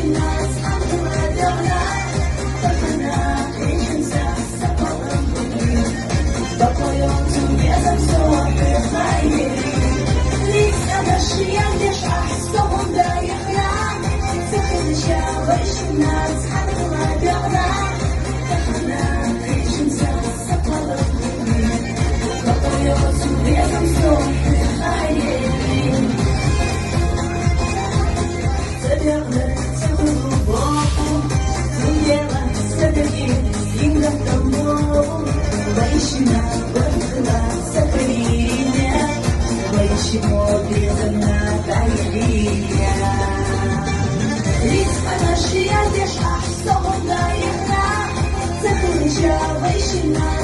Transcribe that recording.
الناس حمد ودعنا فرحنا عيش نساس سقط بقى يوم together so we're لسه ماشي عندش أحسهم دايخنا سخن شاوش الناس حمد ودعنا فرحنا عيش نساس سقط بقى يوم together so we're Вишня